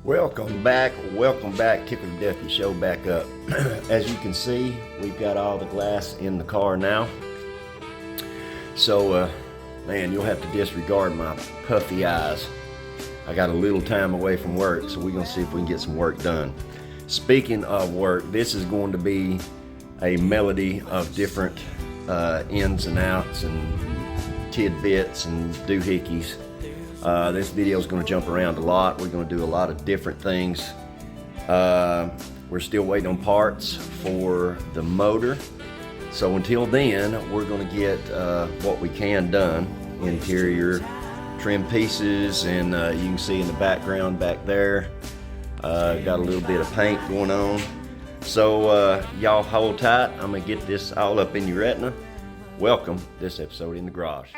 Welcome back. Kipper the Deputy Show back up. As you can see, we've got all the glass in the car now. So, man, you'll have to disregard my puffy eyes. I got a little time away from work, so we're gonna see if we can get some work done. Speaking of work, this is going to be a melody of different ins and outs and tidbits and doohickeys. This video is going to jump around a lot. We're going to do a lot of different things. We're still waiting on parts for the motor. So until then, we're going to get what we can done. Interior trim pieces, and you can see in the background back there, got a little bit of paint going on. So y'all hold tight. I'm going to get this all up in your retina. Welcome to this episode in the garage.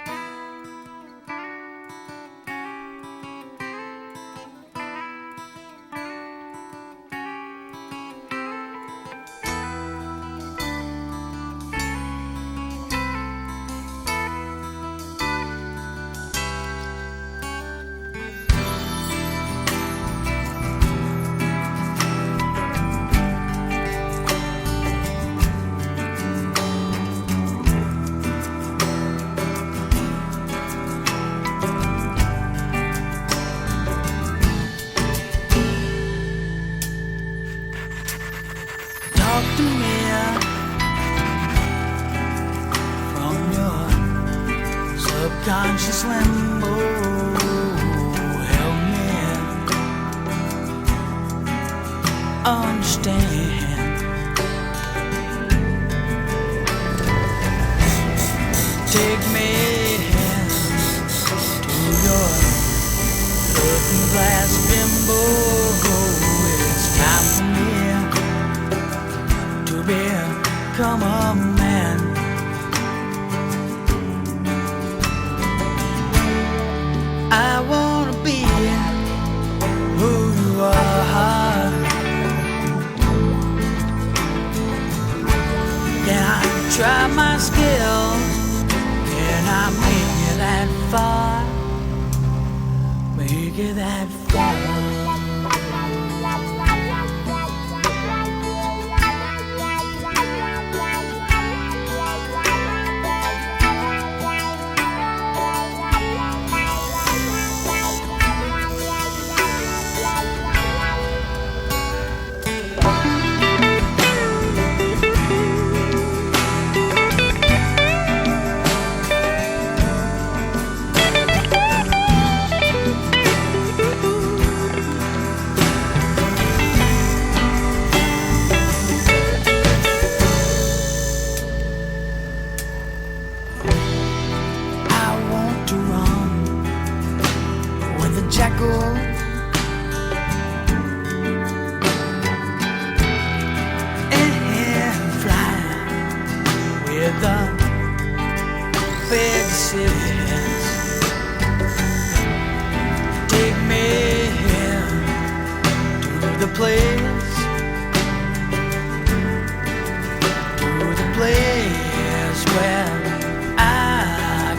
Talk to me from your subconscious limbo. Help me understand. Take me to your looking glass bimbo. It's time for me to become a man. I wanna be who you are. Can I try my skills? Can I make it that far? Make it that far. Jackal and fly with the big cities. Take me to the place, where I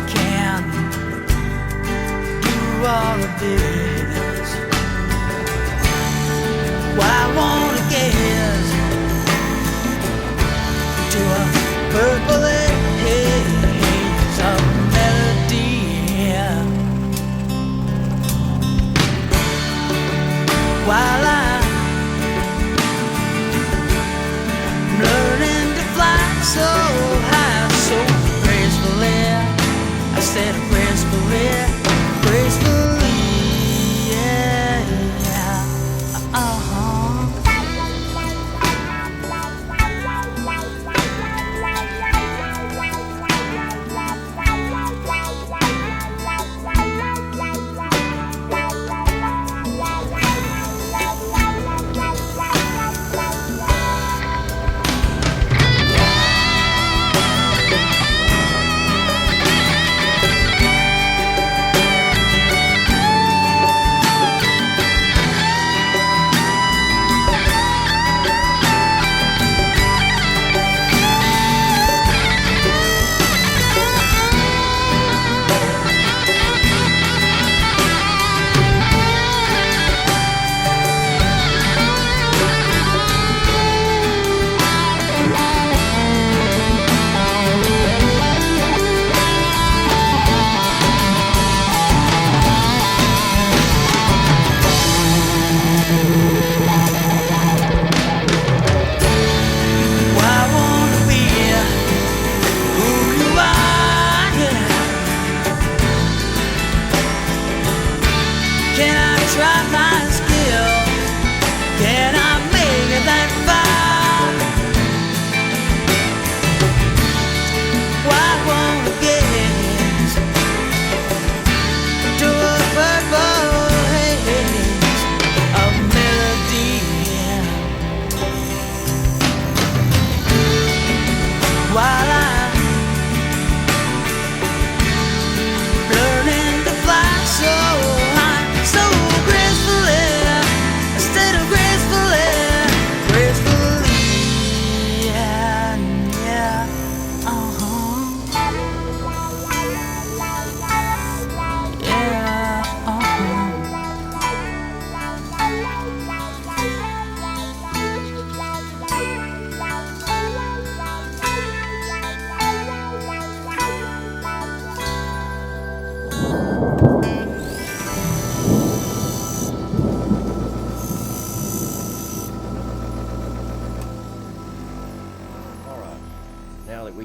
can do all of this. What I wanna get is to a purple haze of melody, while I'm learning to fly so high, so gracefully. I said gracefully.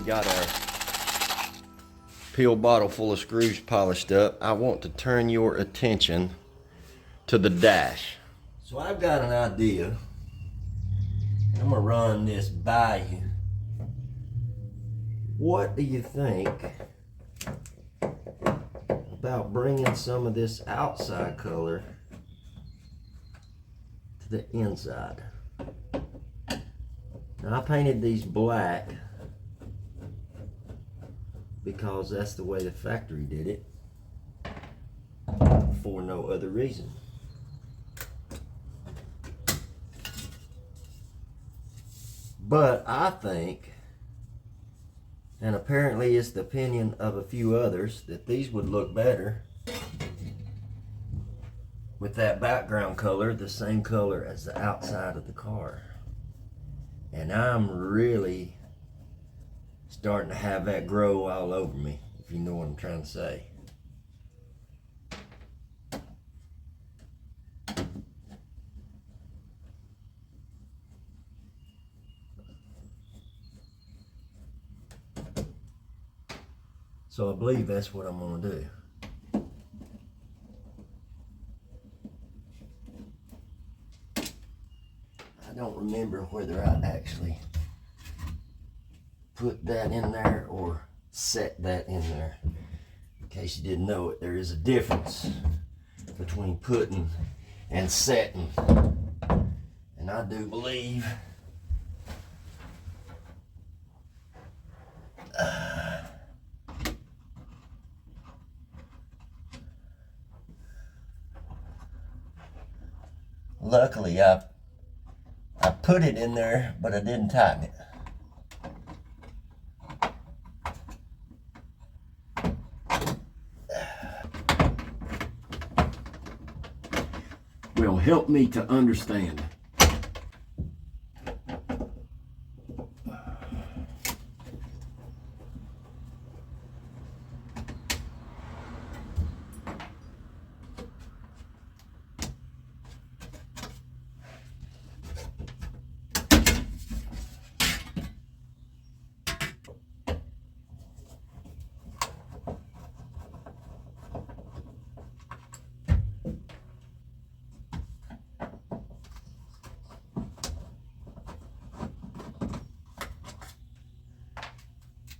got our pill bottle full of screws polished up, I want to turn your attention to the dash. So I've got an idea. I'm gonna run this by you. What do you think about bringing some of this outside color to the inside? Now I painted these black because that's the way the factory did it, for no other reason. But I think, and apparently it's the opinion of a few others, that these would look better with that background color, the same color as the outside of the car. And I'm really starting to have that grow all over me, if you know what I'm trying to say. So I believe that's what I'm gonna do. I don't remember whether I actually put that in there or set that in there. In case you didn't know it, there is a difference between putting and setting. And I do believe luckily I put it in there, but I didn't tighten it. Will help me to understand.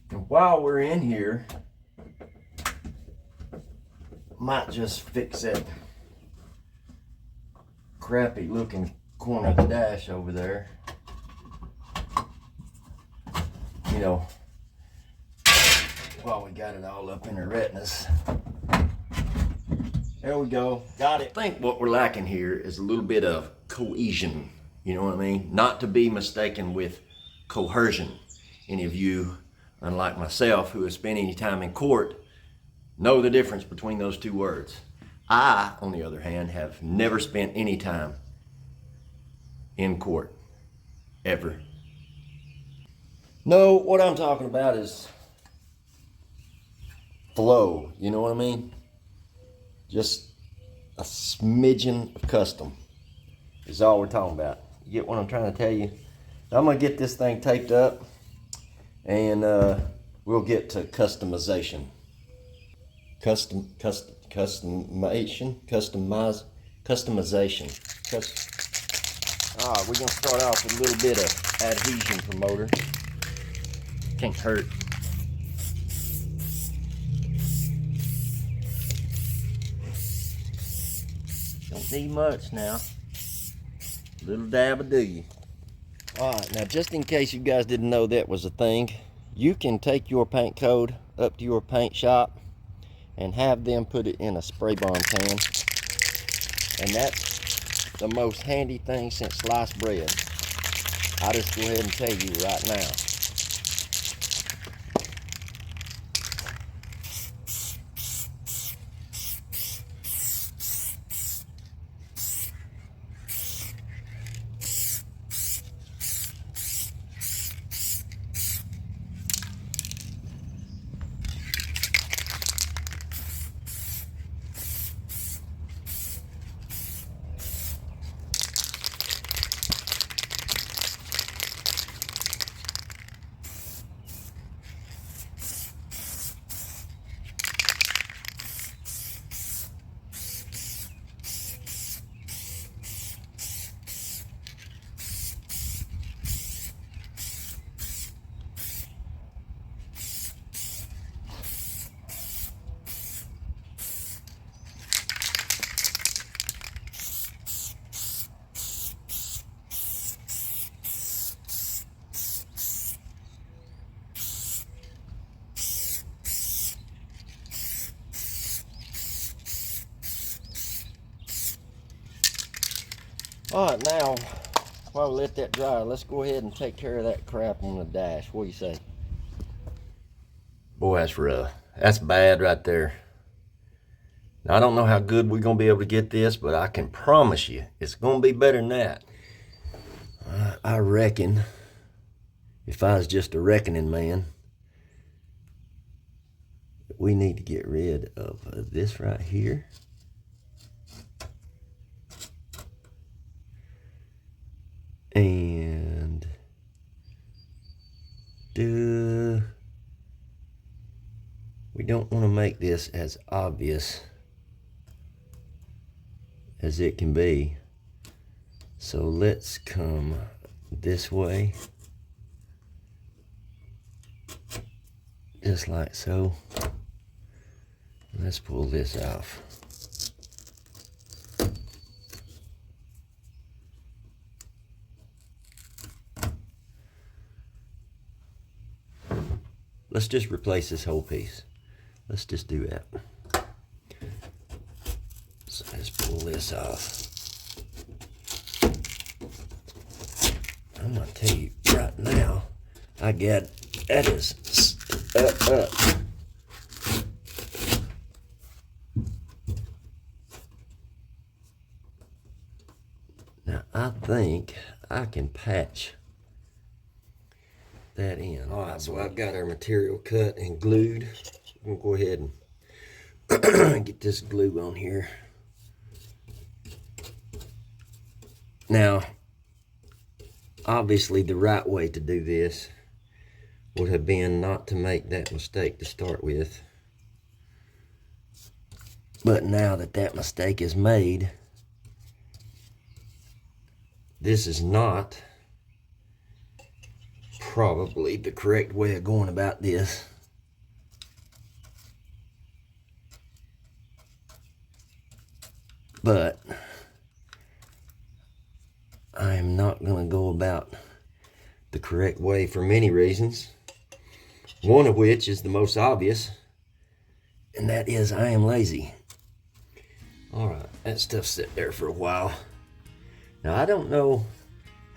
And while we're in here, might just fix that crappy looking corner of the dash over there. You know, while we got it all up in the retinas. There we go, got it. I think what we're lacking here is a little bit of cohesion, you know what I mean? Not to be mistaken with coercion. Any of you, unlike myself, who have spent any time in court, know the difference between those two words. I, on the other hand, have never spent any time in court, ever. No, what I'm talking about is flow, you know what I mean? Just a smidgen of custom is all we're talking about. You get what I'm trying to tell you? I'm gonna get this thing taped up and we'll get to customization. Customization. We're gonna start off with a little bit of adhesion promoter. Can't hurt. Don't need much now. Little dab will do you. Alright, now just in case you guys didn't know that was a thing, you can take your paint code up to your paint shop and have them put it in a spray bond can. And that's the most handy thing since sliced bread. I'll just go ahead and tell you right now. All right, now, while we let that dry, let's go ahead and take care of that crap on the dash. What do you say? Boy, that's rough. That's bad right there. Now, I don't know how good we're going to be able to get this, but I can promise you it's going to be better than that. I reckon, if I was just a reckoning man, we need to get rid of this right here. And we don't want to make this as obvious as it can be. So let's come this way, just like so. Let's pull this off. Let's just replace this whole piece. Let's just do that. So let's pull this off. I'm gonna tell you right now, that is up. Now I think I can patch that in. All right, so I've got our material cut and glued. I'm gonna go ahead and get this glue on here. Now, obviously the right way to do this would have been not to make that mistake to start with. But now that that mistake is made, this is not probably the correct way of going about this. But I am not going to go about the correct way for many reasons. One of which is the most obvious, and that is I am lazy. Alright, that stuff sit there for a while. Now I don't know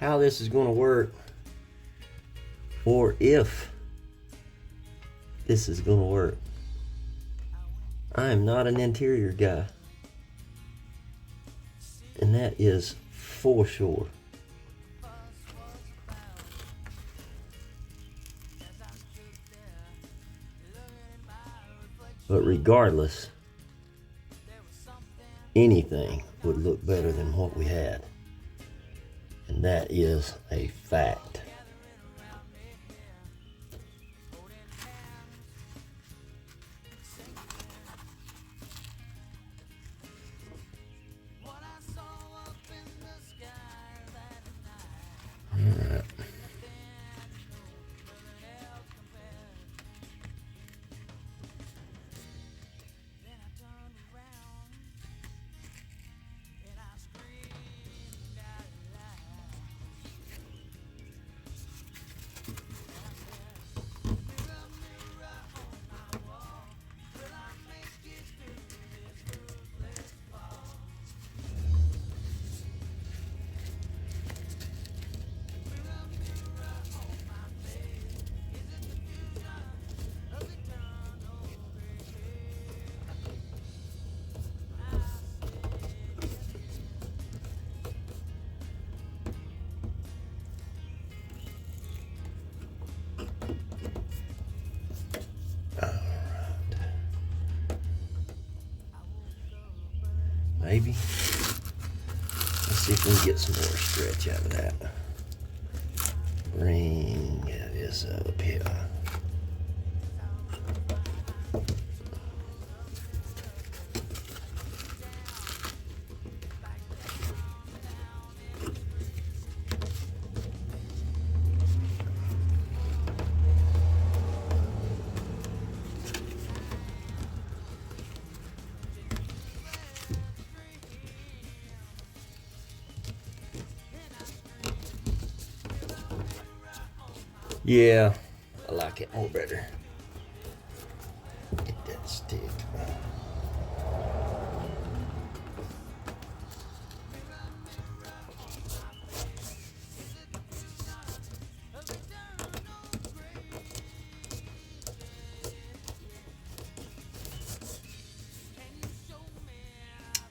how this is going to work, or if this is going to work. I am not an interior guy, and that is for sure. But regardless, anything would look better than what we had. And that is a fact. Alright. Maybe. Let's see if we can get some more stretch out of that. Bring this up here. Yeah, I like it more better. Get that stick.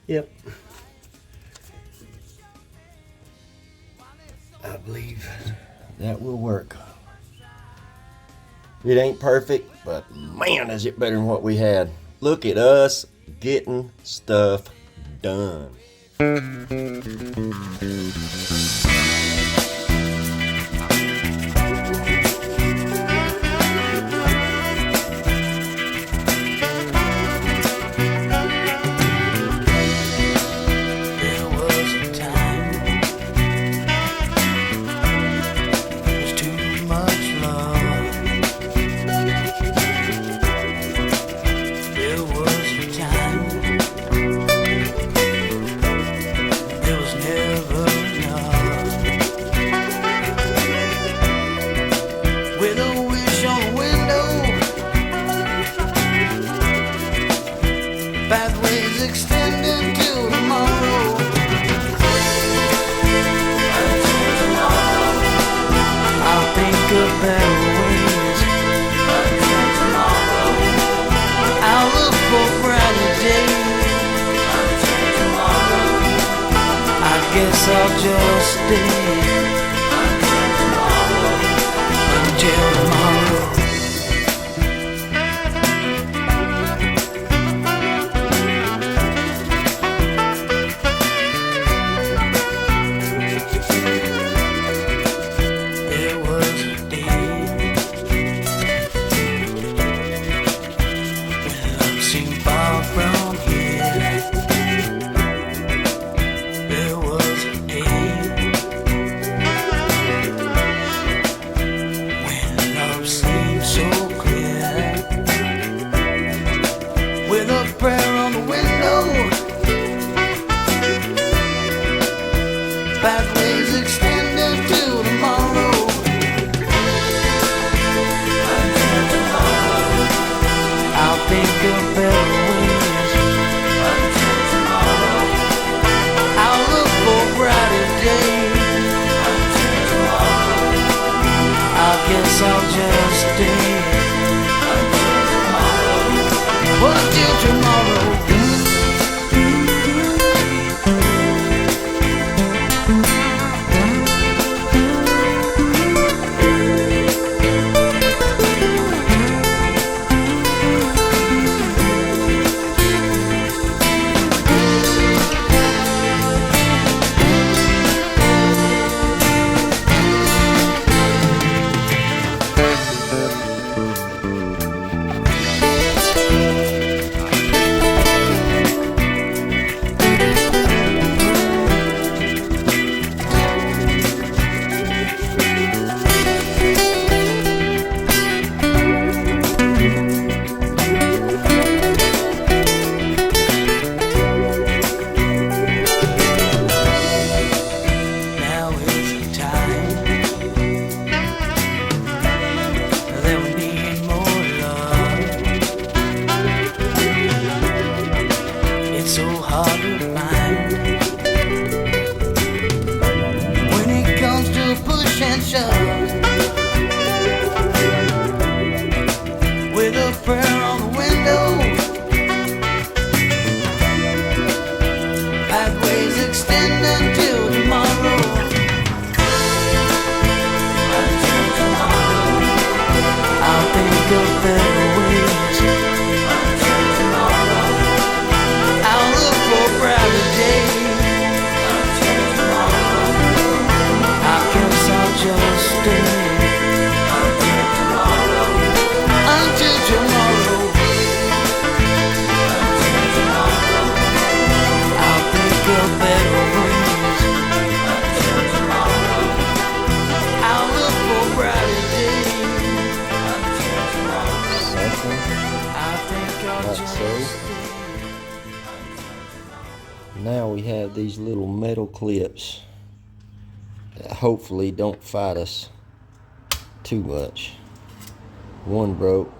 Yep. I believe that will work. It ain't perfect, but man, is it better than what we had. Look at us getting stuff done. Pathways extending to tomorrow. Until tomorrow, I'll think of better ways. Until tomorrow, I'll look for brighter days. Until tomorrow, I guess I'll just stay. Until tomorrow, until tomorrow. With a prayer on the window, pathways extending to tomorrow. Until tomorrow, I'll think of better ways. Until tomorrow, I'll look for brighter days. Until tomorrow, I guess I'll just stay. Until tomorrow. With a prayer on the window, pathways extending till tomorrow. Until tomorrow, I'll think of better ways. Until tomorrow, I'll look for brighter days. Until tomorrow, I guess I'll just stay. Until tomorrow, I'll think of better ways. Until tomorrow, I'll look for brighter days. Until tomorrow, I think I'll just stay. Now we have these little metal clips that hopefully don't fight us too much. One broke.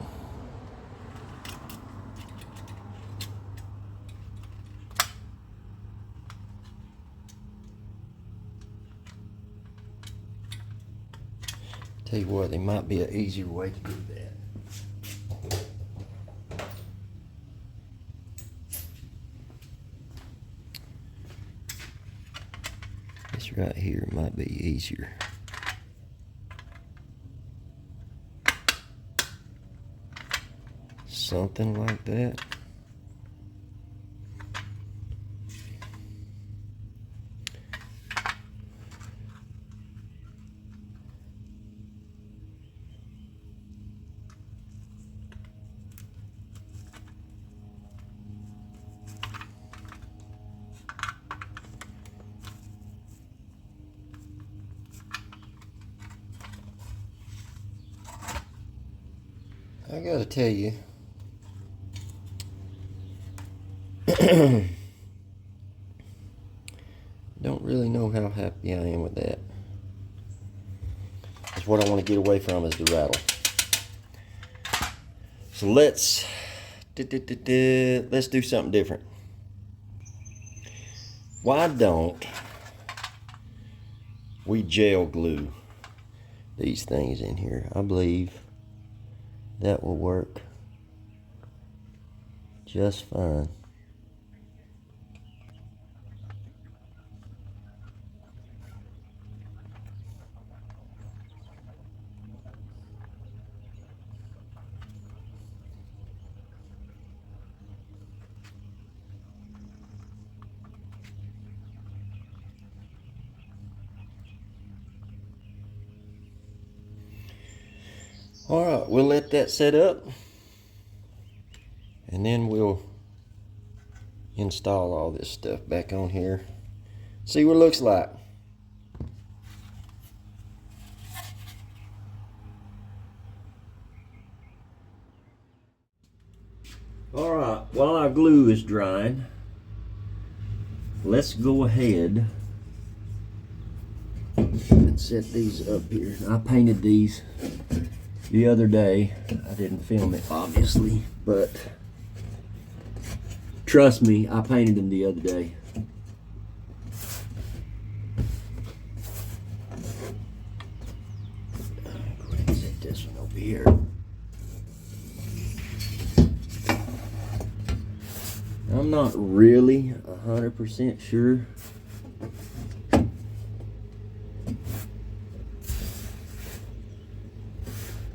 Tell you what, there might be an easier way to do that. This right here might be easier. Something like that. I gotta tell you, don't really know how happy I am with that. That's what I want to get away from, is the rattle. So let's do something different. Why don't we gel glue these things in here? I believe that will work just fine. All right, we'll let that set up, and then we'll install all this stuff back on here. See what it looks like. All right, while our glue is drying, let's go ahead and set these up here. I painted these the other day. I didn't film it, obviously, but trust me, I painted them the other day. Go ahead and set this one over here. I'm not really 100% sure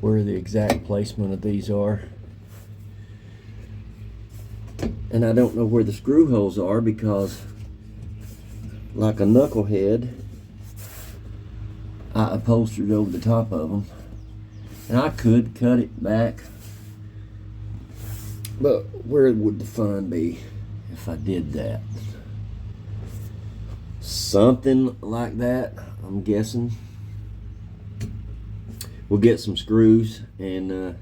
where the exact placement of these are. And I don't know where the screw holes are, because like a knucklehead, I upholstered over the top of them. And I could cut it back, but where would the fun be if I did that? Something like that, I'm guessing. We'll get some screws and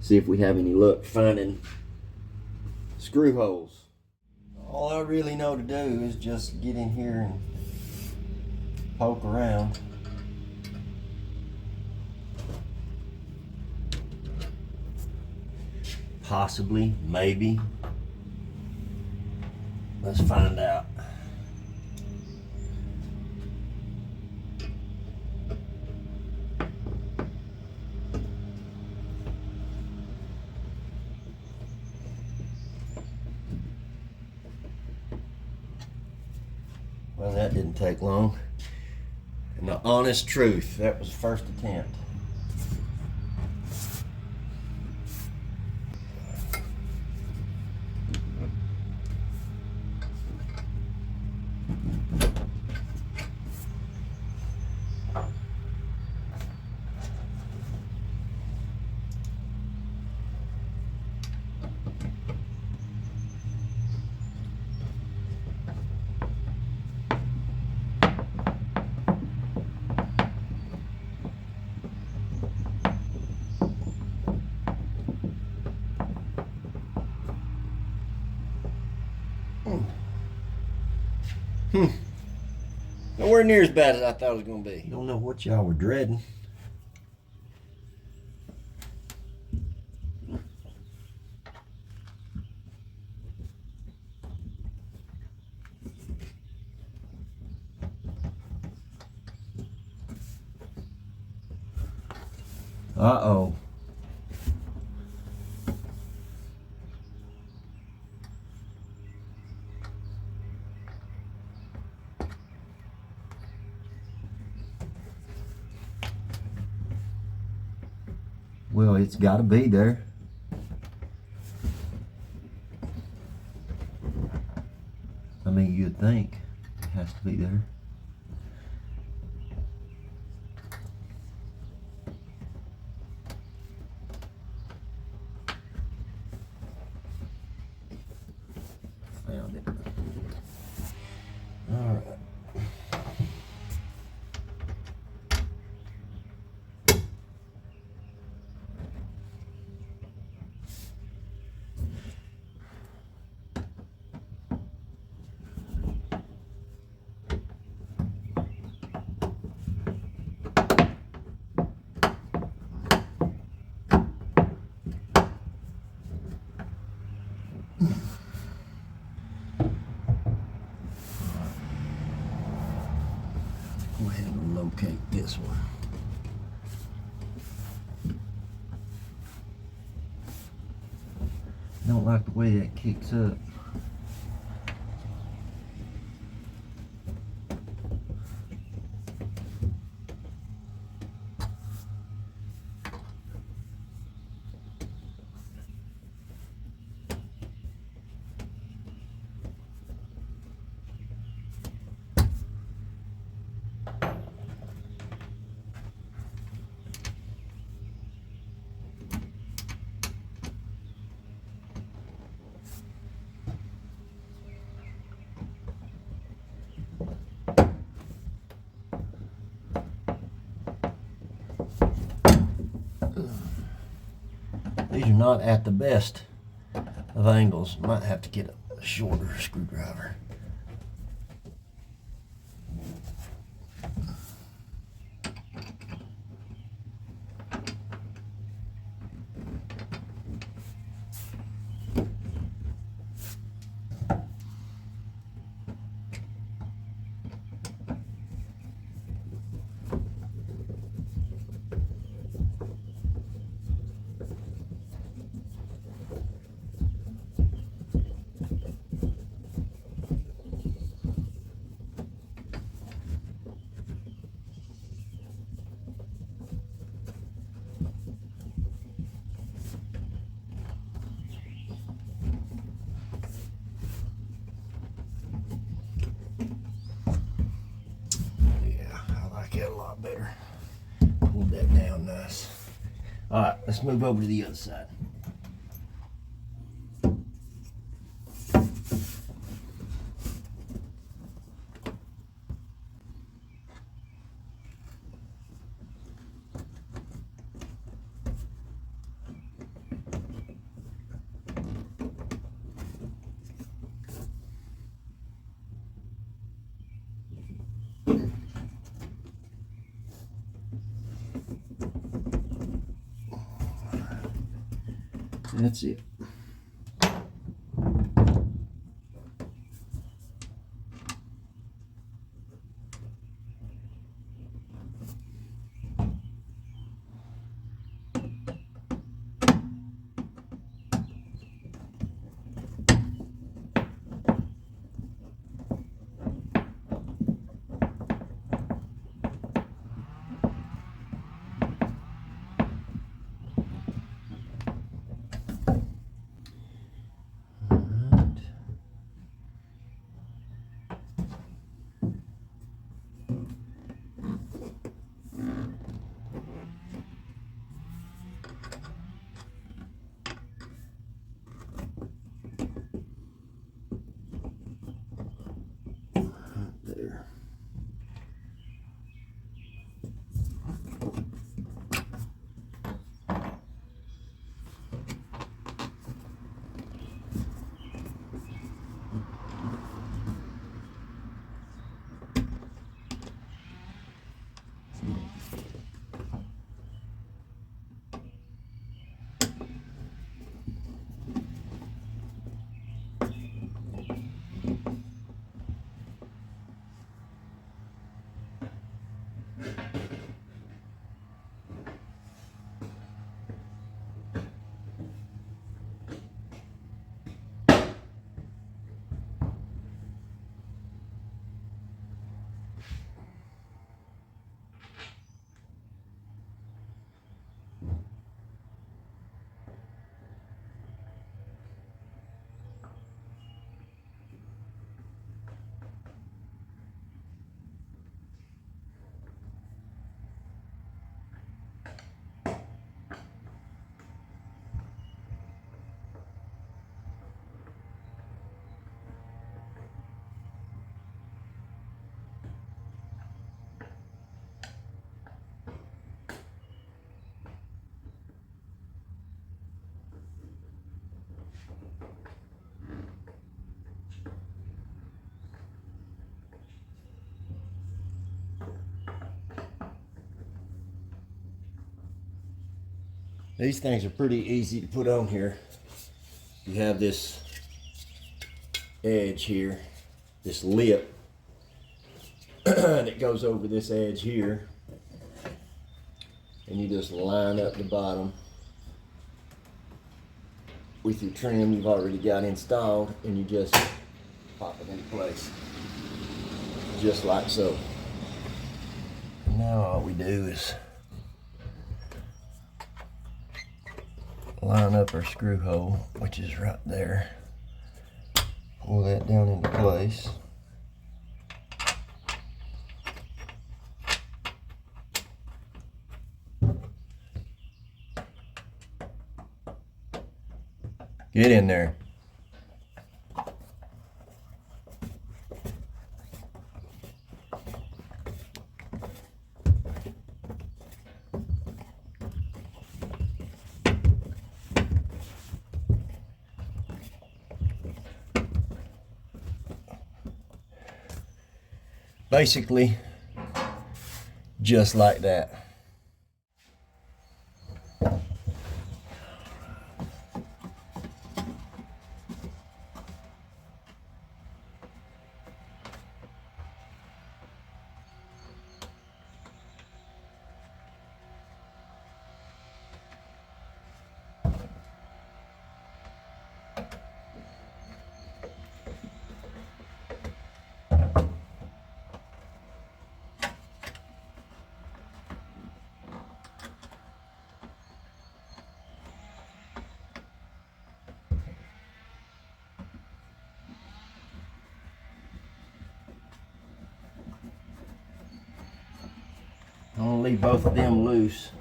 see if we have any luck finding screw holes. All I really know to do is just get in here and poke around. Possibly, maybe. Let's find out. Well, that didn't take long. And the honest truth, that was the first attempt. Nowhere near as bad as I thought it was going to be. Don't know what y'all were dreading. Uh-oh. Well, it's got to be there. I mean, you'd think it has to be there. Found it. All right. Go ahead and locate this one. Don't like the way that kicks up. These are not at the best of angles. Might have to get a shorter screwdriver. Get a lot better. Pull that down nice. All right, let's move over to the other side. That's it. There. These things are pretty easy to put on here. You have this edge here, this lip that goes over this edge here, and you just line up the bottom with your trim you've already got installed, and you just pop it into place, just like so. Now all we do is line up our screw hole, which is right there. Pull that down into place. Get in there. Basically, just like that. I'm gonna leave both of them loose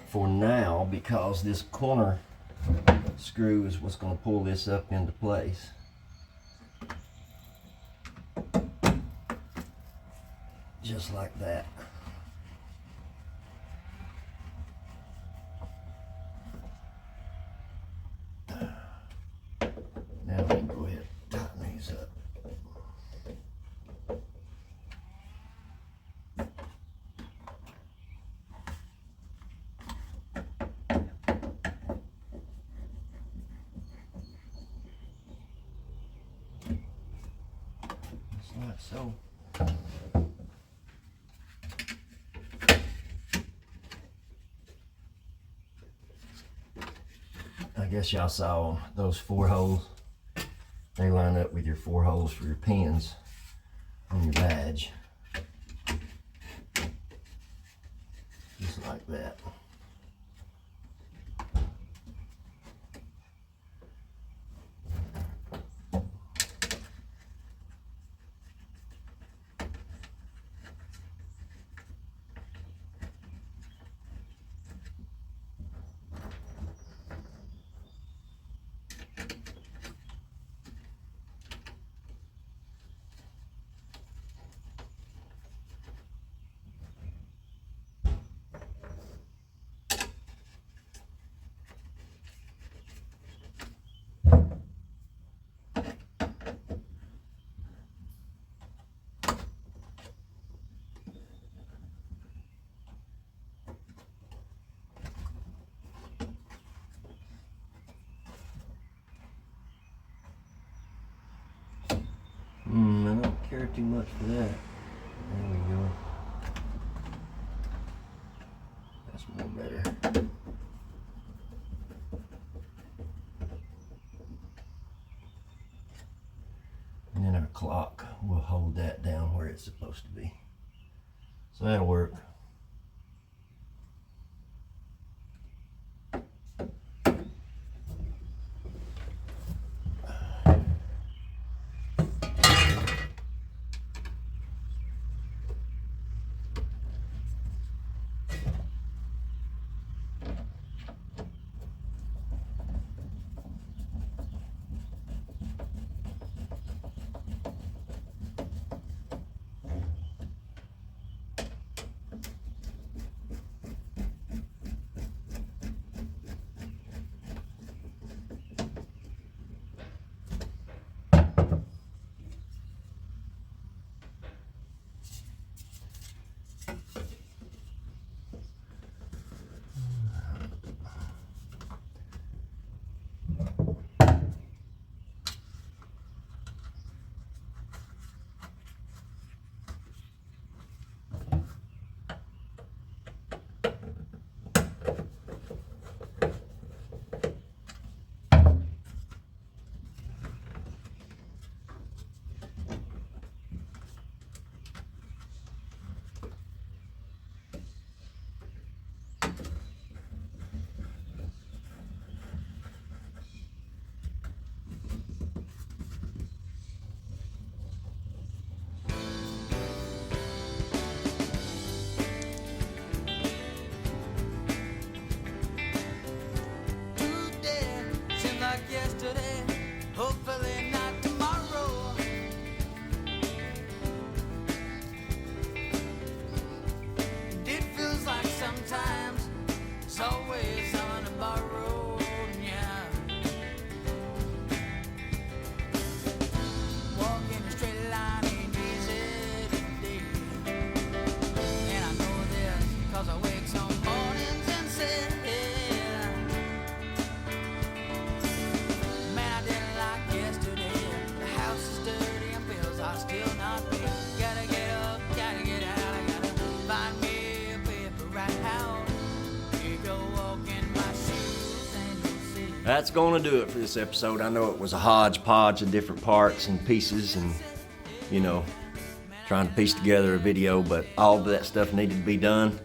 for now because this corner screw is what's gonna pull this up into place. Just like that. Now we can go ahead and tighten these up. Like so. I guess y'all saw those 4 holes. They line up with your 4 holes for your pins on your badge. Just like that. I don't care too much for that. There we go. That's more better. And then our clock will hold that down where it's supposed to be. So that'll work. That's gonna do it for this episode. I know it was a hodgepodge of different parts and pieces and, you know, trying to piece together a video, but all of that stuff needed to be done.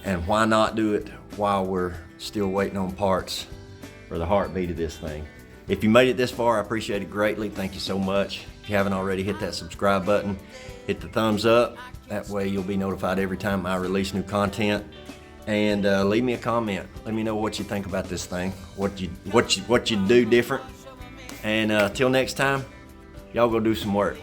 And why not do it while we're still waiting on parts for the heartbeat of this thing? If you made it this far, I appreciate it greatly. Thank you so much. If you haven't already, hit that subscribe button, hit the thumbs up. That way you'll be notified every time I release new content. And leave me a comment. Let me know what you think about this thing, what you do different. And till next time, y'all go do some work.